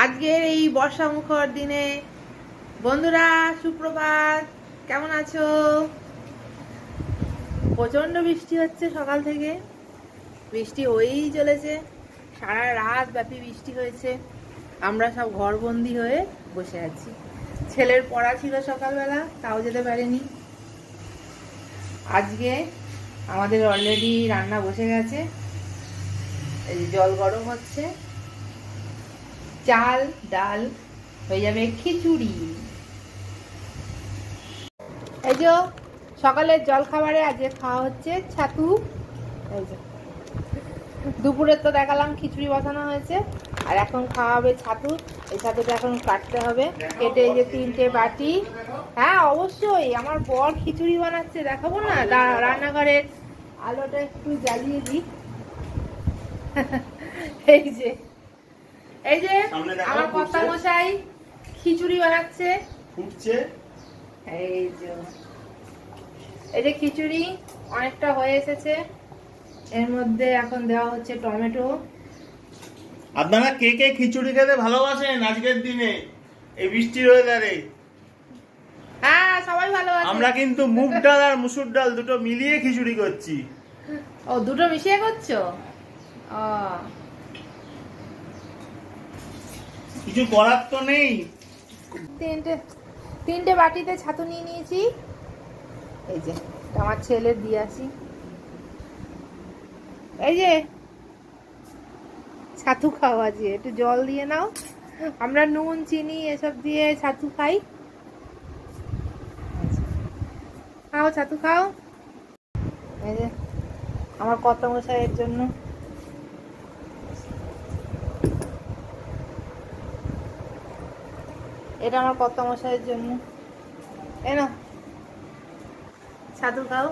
আজকের এই বর্ষা মুখর দিনে বন্ধুরা সুপ্রভাত, কেমন আছো? প্রচন্ড বৃষ্টি হচ্ছে সকাল থেকে, বৃষ্টি হয়েই চলেছে, সারা রাত ব্যাপী বৃষ্টি হয়েছে। আমরা সব ঘরবন্দি হয়ে বসে আছি। ছেলের পড়া ছিল সকালবেলা, তাও যেতে পারেনি। আজকে আমাদের অলরেডি রান্না বসে গেছে, এই জল গরম হচ্ছে, চাল ডাল হয়ে যাবে খিচুড়ি। এই যে সকালের জল খাবারে আজকে খাওয়া হচ্ছে ছাতু। এই যে দুপুরে তো দেখালাম খিচুড়ি বসানো হয়েছে, আর এখন খাওয়া হবে ছাতু। এই ছাতুটা এখন কাটতে হবে, কেটে এই যে 3টে বাটি। হ্যাঁ অবশ্যই, আমার বর খিচুড়ি বানাচ্ছে, দেখাবো না? রান্নাঘরের আলোটা একটু জ্বালিয়ে দিই। এই যে আমার কর্তা মশাই খিচুড়ি বানাচ্ছে, ফুটছে। এই যে খিচুড়ি অনেকটা হয়ে এসেছে, এর মধ্যে এখন দেওয়া হচ্ছে টমেটো। আপনারা কে কে খিচুড়ি খেতে ভালোবাসেন আজকের দিনে এই বৃষ্টির ওয়েদারে? হ্যাঁ সবাই ভালোবাসে। আমরা কিন্তু মুগ ডাল আর মুসুর ডাল দুটো মিলিয়ে খিচুড়ি করছি। ও, দুটো মিশিয়ে করছো? কিছু করার তো নেই। 3টে বাটিতে ছাতু নিয়ে নিয়েছি। এই যে আমার ছেলে দিয়ে আসি, এই যে ছাতু খাও, আজকে একটু জল দিয়ে নাও। আমরা নুন চিনি এসব দিয়ে ছাতু খাই। খাও ছাতু খাও। এই যে আমার কর্তা মশাইয়ের জন্য। এটা আমার কর্তা মশাইয়ের জন্য। এই না ছাতু খাও।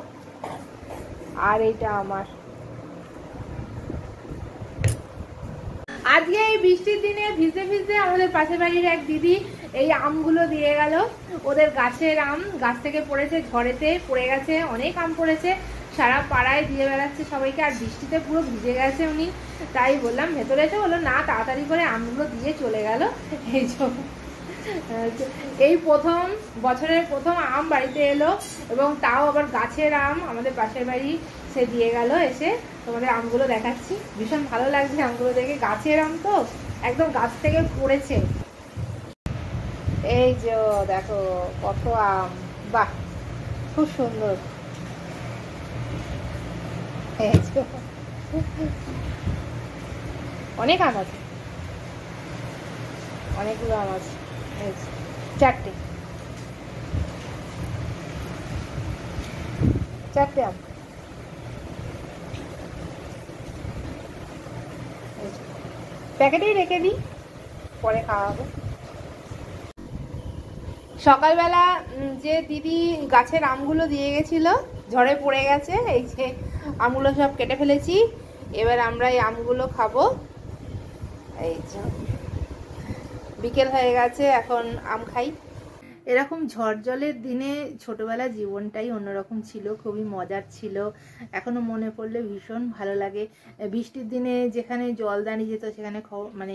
আর এইটা আমার। আজকে এই বৃষ্টির দিনে ভিজতে ভিজতে আমাদের পাশের বাড়ির এক দিদি এই আমগুলো দিয়ে গেল। ওদের গাছের আম, গাছ থেকে পড়েছে, ঝড়েতে পড়ে গেছে, অনেক আম পড়েছে, সারা পাড়ায় দিয়ে বেড়াচ্ছে সবাইকে। আর বৃষ্টিতে পুরো ভিজে গেছে উনি, তাই বললাম ভেতরে এসে, বললো না তাড়াতাড়ি করে আমগুলো দিয়ে চলে গেল। এই প্রথম বছরের প্রথম আম বাড়িতে এলো, এবং তাও আবার গাছের আম, আমাদের পাশের বাড়ি সে দিয়ে গেল এসে। তোমাদের আমগুলো দেখাচ্ছি, ভীষণ ভালো লাগছে আমগুলো দেখে, গাছের আম তো একদম গাছ থেকে পড়েছে। এই যে দেখো কত আম, বাহ খুব সুন্দর। অনেক আম আছে, অনেকগুলো আম আছে। 4টে আম। প্যাকেটেই রেখে দিই, পরে খাওয়া হবে। সকালবেলা যে দিদি গাছের আমগুলো দিয়ে গেছিল, ঝড়ে পড়ে গেছে, এই যে আমগুলো সব কেটে ফেলেছি। এবার আমরা এই আমগুলো খাবো। এই যে বিকেল হয়ে গেছে, এখন আম খাই। এরকম ঝড় জলের দিনে ছোটবেলার জীবনটাই অন্যরকম ছিল, খুবই মজার ছিল। এখনো মনে পড়লে ভীষণ ভালো লাগে। বৃষ্টির দিনে যেখানে জল দাঁড়িয়ে যেত, সেখানে মানে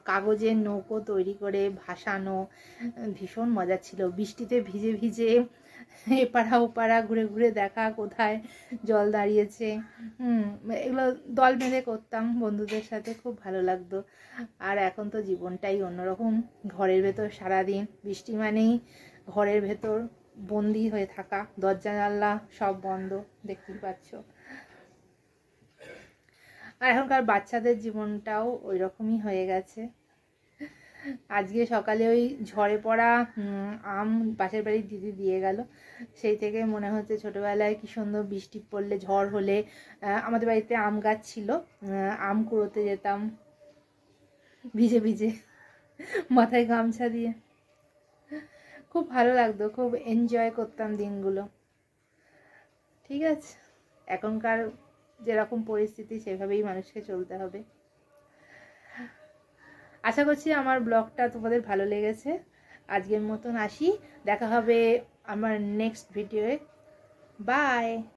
কাগজের নৌকো তৈরি করে ভাসানো, ভীষণ মজা ছিল। বৃষ্টিতে ভিজে ভিজে এপাড়া ওপাড়া ঘুরে ঘুরে দেখা কোথায় জল দাঁড়িয়েছে। এগুলো দল বেঁধে করতাম বন্ধুদের সাথে, খুব ভালো লাগতো। আর এখন তো জীবনটাই অন্যরকম, ঘরের ভেতর সারাদিন, বৃষ্টি মানেই ঘরের ভেতর বন্দি হয়ে থাকা, দরজা জানলা সব বন্ধ, দেখতেই পাচ্ছ। আর এখনকার বাচ্চাদের জীবনটাও ওই রকমই হয়ে গেছে। আজকে সকালে ওই ঝড়ে পড়া আম পাশের বাড়ির দিদি দিয়ে গেল, সেই থেকে মনে হচ্ছে ছোটবেলায় কি সুন্দর বৃষ্টি পড়লে, ঝড় হলে আমাদের বাড়িতে আম গাছ ছিল, আম কুড়োতে যেতাম ভিজে ভিজে, মাথায় গামছা দিয়ে। খুব ভালো লাগতো, খুব এনজয় করতাম দিনগুলো। ঠিক আছে, এখনকার যেরকম পরিস্থিতি সেভাবেই মানুষকে চলতে হবে। আশা করছি আমার ব্লগটা তোমাদের ভালো লেগেছে। আজকের মতন আসি, দেখা হবে আমার নেক্সট ভিডিওয়ে। বাই।